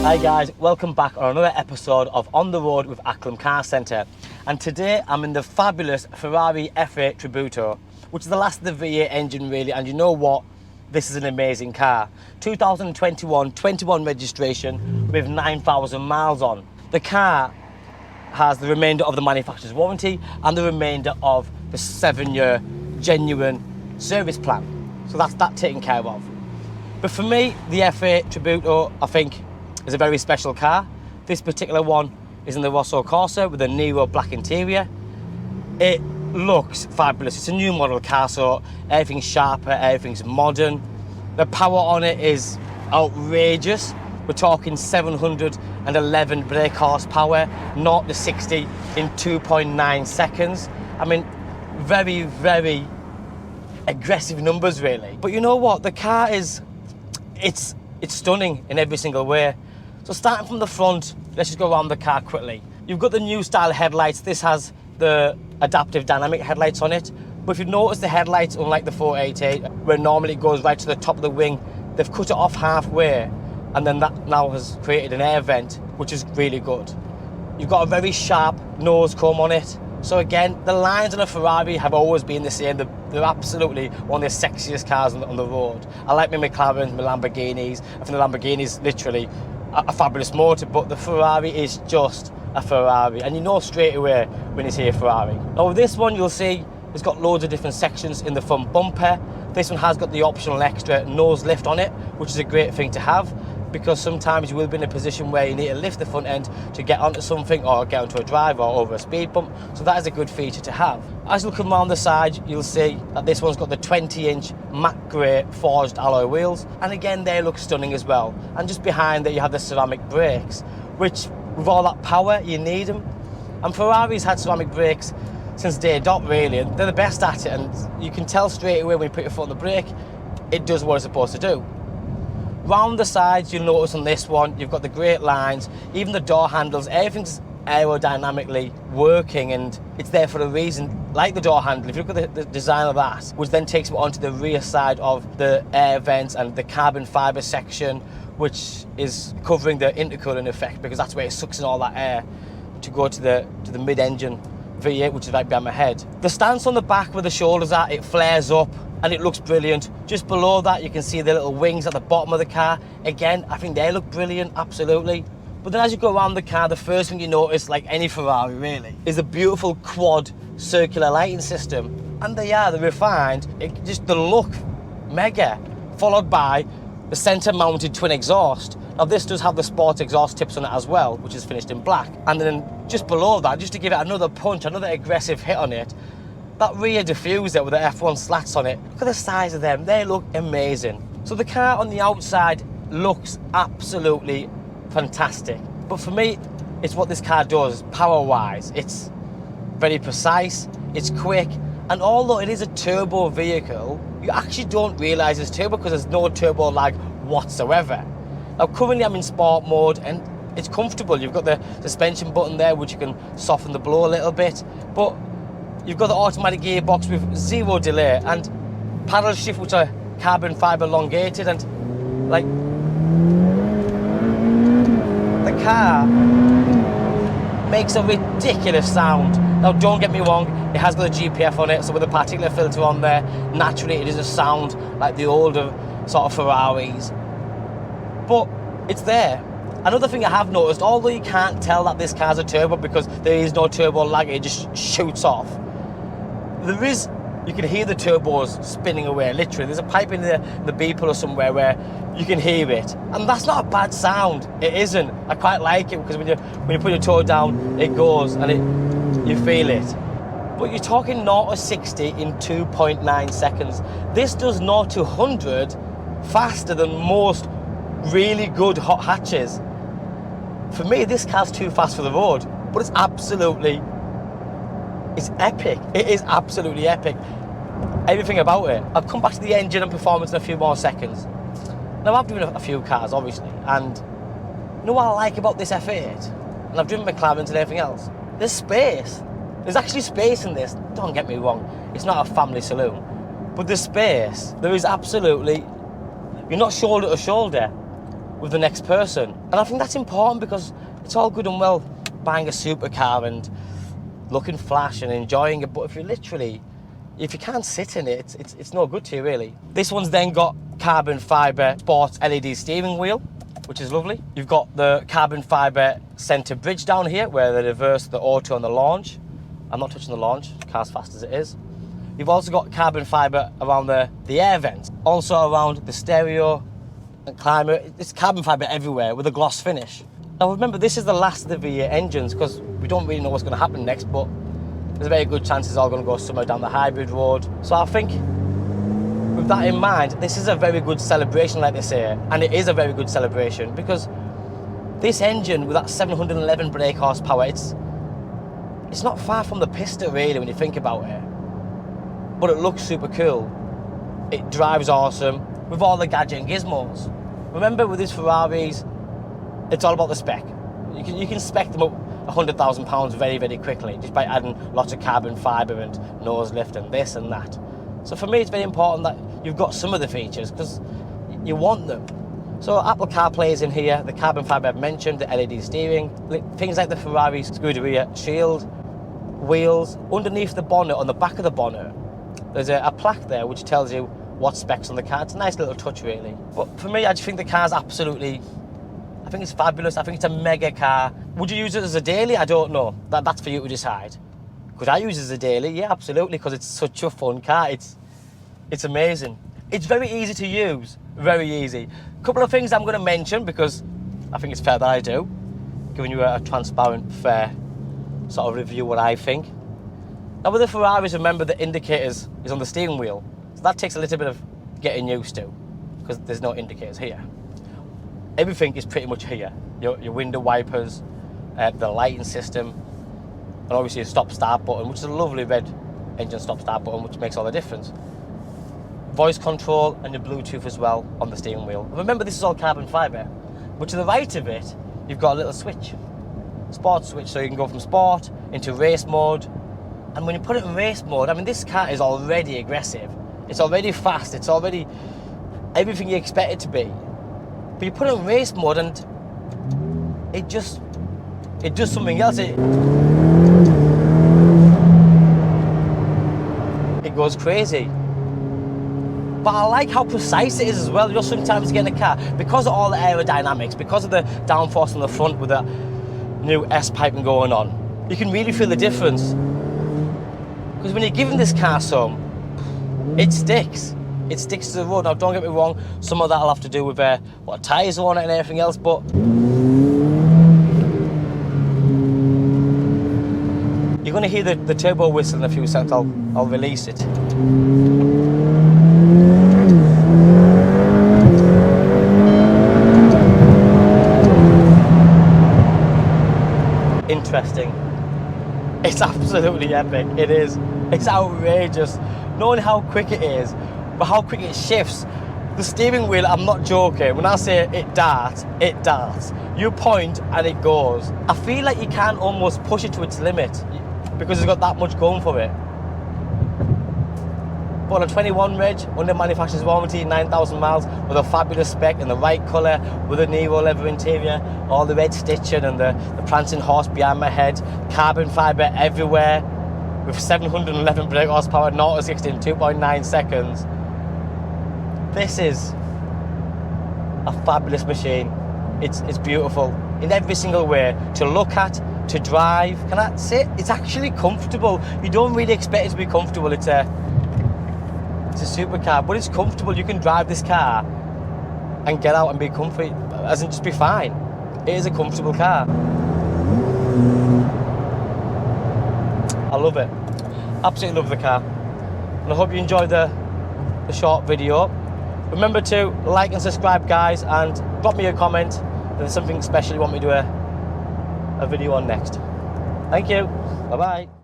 Hi guys, welcome back on another episode of On the Road with Acklam Car Centre. And today I'm in the fabulous Ferrari F8 Tributo, which is the last of the V8 engine really, and you know what? This is an amazing car. 2021, 21 registration with 9,000 miles on. The car has the remainder of the manufacturer's warranty and the remainder of the 7-year genuine service plan. So that's that taken care of. But for me, the F8 Tributo, I think, is a very special car. This particular one is in the Rosso Corsa with a Nero black interior. It looks fabulous. It's a new model car, so everything's sharper, everything's modern. The power on it is outrageous. We're talking 711 brake horsepower, 0 to 60 in 2.9 seconds. I mean, very, very aggressive numbers really. But you know what? The car is, it's stunning in every single way. So starting from the front, let's just go around the car quickly. You've got the new style headlights. This has the adaptive dynamic headlights on it. But if you notice the headlights, unlike the 488, where normally it goes right to the top of the wing, they've cut it off halfway, and then that now has created an air vent, which is really good. You've got a very sharp nose cone on it. So again, the lines on a Ferrari have always been the same. They're absolutely one of the sexiest cars on the road. I like my McLarens, my Lamborghinis. I think the Lamborghini's literally a fabulous motor, but the Ferrari is just a Ferrari, and you know straight away when you see a Ferrari. Now with this one, you'll see it's got loads of different sections in the front bumper. This one has got the optional extra nose lift on it, which is a great thing to have, because sometimes you will be in a position where you need to lift the front end to get onto something or get onto a drive or over a speed bump. So that is a good feature to have. As you look around the side, you'll see that this one's got the 20-inch matte grey forged alloy wheels, and again they look stunning as well. And just behind it you have the ceramic brakes, which with all that power you need them. And Ferrari's had ceramic brakes since day dot really, and they're the best at it, and you can tell straight away when you put your foot on the brake, it does what it's supposed to do. Round the sides, you'll notice on this one, you've got the great lines, even the door handles, everything's aerodynamically working, and it's there for a reason. Like the door handle, if you look at the design of that, which then takes it onto the rear side of the air vents and the carbon fibre section, which is covering the intercooling effect, because that's where it sucks in all that air to go to the mid-engine V8, which is right behind my head. The stance on the back where the shoulders are, it flares up, and it looks brilliant. Just below that, you can see the little wings at the bottom of the car. Again, I think they look brilliant, absolutely. But then as you go around the car, the first thing you notice, like any Ferrari really, is a beautiful quad circular lighting system. And they're refined, the look, mega. Followed by the centre mounted twin exhaust. Now this does have the sports exhaust tips on it as well, which is finished in black. And then just below that, just to give it another punch, another aggressive hit on it, that rear diffuser with the F1 slats on it, look at the size of them, they look amazing. So the car on the outside looks absolutely fantastic. But for me, it's what this car does, power-wise. It's very precise, it's quick, and although it is a turbo vehicle, you actually don't realise it's turbo because there's no turbo lag whatsoever. Now currently I'm in sport mode and it's comfortable. You've got the suspension button there, which you can soften the blow a little bit, but you've got the automatic gearbox with 0 delay and paddle shift, which are carbon fibre elongated, and like the car makes a ridiculous sound. Now don't get me wrong, it has got a GPF on it, so with a particulate filter on there, naturally it doesn't sound like the older sort of Ferraris, but it's there. Another thing I have noticed, although you can't tell that this car's a turbo because there is no turbo lag, it just shoots off. You can hear the turbos spinning away, literally. There's a pipe in the beeper or somewhere where you can hear it. And that's not a bad sound, it isn't. I quite like it because when you put your toe down, it goes and you feel it. But you're talking 0 to 60 in 2.9 seconds. This does 0 to 100 faster than most really good hot hatches. For me, this car's too fast for the road, but it's epic. It is absolutely epic. Everything about it. I'll come back to the engine and performance in a few more seconds. Now I've driven a few cars obviously, and you know what I like about this F8? And I've driven McLarens and everything else. There's space. There's actually space in this. Don't get me wrong, it's not a family saloon, but there's space. There is absolutely, you're not shoulder to shoulder. with the next person. And I think that's important, because it's all good and well buying a supercar and looking flash and enjoying it, but if you can't sit in it, it's no good to you, really. This one's then got carbon fibre sports LED steering wheel, which is lovely. You've got the carbon fibre centre bridge down here, where they reverse the auto and the launch. I'm not touching the launch, the car's fast as it is. You've also got carbon fibre around the air vents, also around the stereo and climate. It's carbon fibre everywhere with a gloss finish. Now remember, this is the last of the V8 engines, because we don't really know what's going to happen next, but there's a very good chance it's all going to go somewhere down the hybrid road. So I think, with that in mind, this is a very good celebration, like they say, and it is a very good celebration, because this engine with that 711 brake horsepower, it's not far from the pista, really, when you think about it. But it looks super cool. It drives awesome with all the gadget and gizmos. Remember, with these Ferraris, it's all about the spec. You can spec them up £100,000 very, very quickly, just by adding lots of carbon fibre and nose lift and this and that. So for me, it's very important that you've got some of the features, because you want them. So Apple CarPlay is in here, the carbon fibre I've mentioned, the LED steering, things like the Ferrari Scuderia shield, wheels. Underneath the bonnet, on the back of the bonnet, there's a plaque there which tells you what specs on the car. It's a nice little touch, really. But for me, I just think the car's absolutely, I think it's fabulous. I think it's a mega car. Would you use it as a daily? I don't know. That's for you to decide. Could I use it as a daily? Yeah, absolutely, because it's such a fun car. It's amazing. It's very easy to use, very easy. A couple of things I'm going to mention, because I think it's fair that I do, giving you a transparent, fair sort of review what I think. Now with the Ferraris, remember the indicators is on the steering wheel. So that takes a little bit of getting used to, because there's no indicators here. Everything is pretty much here. Your window wipers, the lighting system, and obviously a stop-start button, which is a lovely red engine stop-start button, which makes all the difference. Voice control and your Bluetooth as well on the steering wheel. Remember, this is all carbon fibre. But to the right of it, you've got a little switch. Sport switch, so you can go from sport into race mode. And when you put it in race mode, I mean, this car is already aggressive. It's already fast. It's already everything you expect it to be. But you put it in race mode and it does something else. It goes crazy. But I like how precise it is as well. You know, sometimes you get in a car, because of all the aerodynamics, because of the downforce on the front with the new S-piping going on, you can really feel the difference. Because when you're giving this car some, it sticks. It sticks to the road. Now, don't get me wrong, some of that will have to do with what tyres are on it and everything else, but you're going to hear the turbo whistle in a few seconds. I'll release it. Interesting. It's absolutely epic. It is. It's outrageous. Knowing how quick it is, but how quick it shifts. The steering wheel, I'm not joking. When I say it darts, it darts. You point and it goes. I feel like you can almost push it to its limit, because it's got that much going for it. But on a 21 reg, under manufacturer's warranty, 9,000 miles, with a fabulous spec in the right colour, with a Nero leather interior, all the red stitching and the prancing horse behind my head, carbon fibre everywhere, with 711 brake horsepower, 0 to 60 in 2.9 seconds. This is a fabulous machine. It's beautiful in every single way, to look at, to drive. Can I say it's actually comfortable? You don't really expect it to be comfortable. It's a supercar, but it's comfortable. You can drive this car and get out and be comfy, as in just be fine. It is a comfortable car. I love it. Absolutely love the car. And I hope you enjoyed the short video. Remember to like and subscribe, guys, and drop me a comment if there's something special you want me to do a video on next. Thank you. Bye-bye.